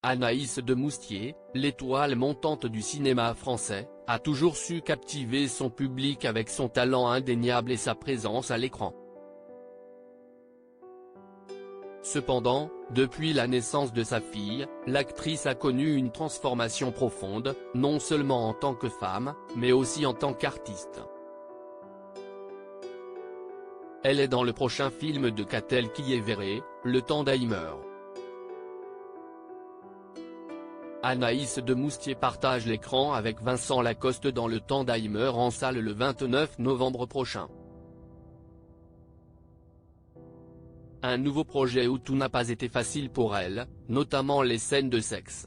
Anaïs de Moustier, l'étoile montante du cinéma français, a toujours su captiver son public avec son talent indéniable et sa présence à l'écran. Cependant, depuis la naissance de sa fille, l'actrice a connu une transformation profonde, non seulement en tant que femme, mais aussi en tant qu'artiste. Elle est dans le prochain film de Catel qui est verré, Le Tandheimer. Anaïs de Moustier partage l'écran avec Vincent Lacoste dans Le Tandheimer en salle le 29 novembre prochain. Un nouveau projet où tout n'a pas été facile pour elle, notamment les scènes de sexe.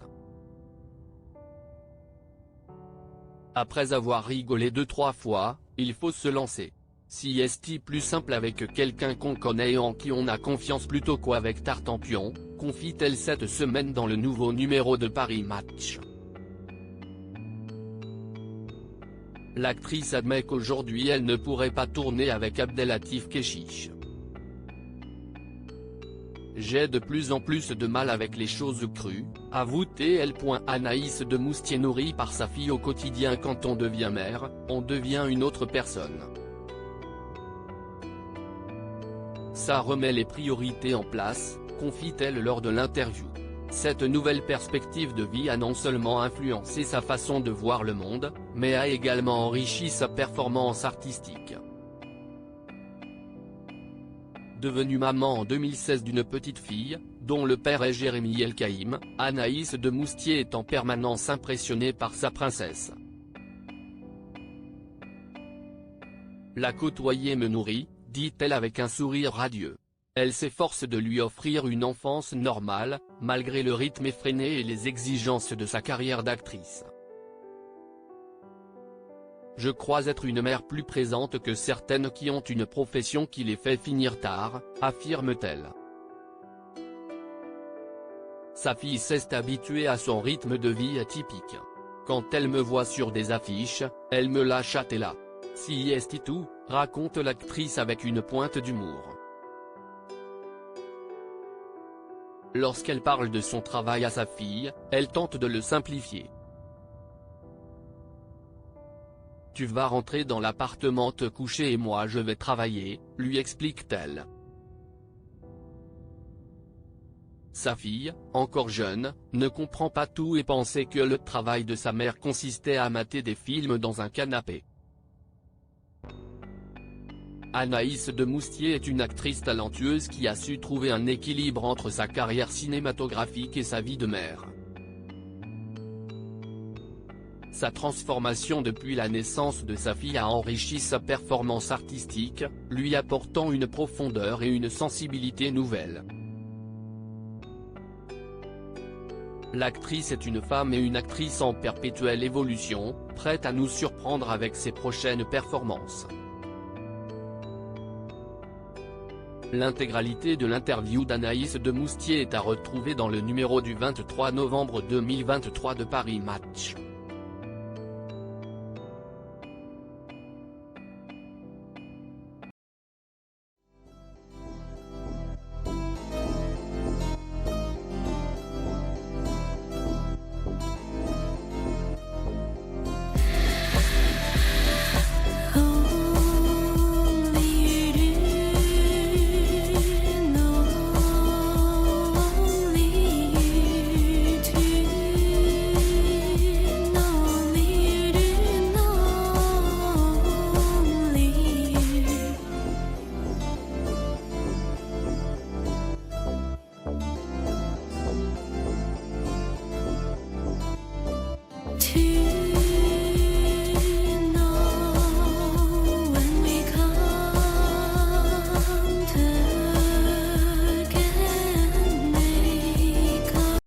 Après avoir rigolé 2-3 fois, il faut se lancer. Si est-il plus simple avec quelqu'un qu'on connaît et en qui on a confiance plutôt qu'avec Tartampion, confie-t-elle cette semaine dans le nouveau numéro de Paris Match. L'actrice admet qu'aujourd'hui elle ne pourrait pas tourner avec Abdelatif Kechiche. J'ai de plus en plus de mal avec les choses crues, avoue-t-elle. Anaïs de Moustier nourrie par sa fille au quotidien. Quand on devient mère, on devient une autre personne. Ça remet les priorités en place, confie-t-elle lors de l'interview. Cette nouvelle perspective de vie a non seulement influencé sa façon de voir le monde, mais a également enrichi sa performance artistique. Devenue maman en 2016 d'une petite fille, dont le père est Jérémy Elkaïm, Anaïs de Moustier est en permanence impressionnée par sa princesse. La côtoyer me nourrit, dit-elle avec un sourire radieux. Elle s'efforce de lui offrir une enfance normale, malgré le rythme effréné et les exigences de sa carrière d'actrice. Je crois être une mère plus présente que certaines qui ont une profession qui les fait finir tard, affirme-t-elle. Sa fille s'est habituée à son rythme de vie atypique. Quand elle me voit sur des affiches, elle me lâche à là. Si est tout, raconte l'actrice avec une pointe d'humour. Lorsqu'elle parle de son travail à sa fille, elle tente de le simplifier. Tu vas rentrer dans l'appartement te coucher et moi je vais travailler, lui explique-t-elle. Sa fille, encore jeune, ne comprend pas tout et pensait que le travail de sa mère consistait à mater des films dans un canapé. Anaïs de Moustier est une actrice talentueuse qui a su trouver un équilibre entre sa carrière cinématographique et sa vie de mère. Sa transformation depuis la naissance de sa fille a enrichi sa performance artistique, lui apportant une profondeur et une sensibilité nouvelles. L'actrice est une femme et une actrice en perpétuelle évolution, prête à nous surprendre avec ses prochaines performances. L'intégralité de l'interview d'Anaïs de Moustier est à retrouver dans le numéro du 23 novembre 2023 de Paris Match.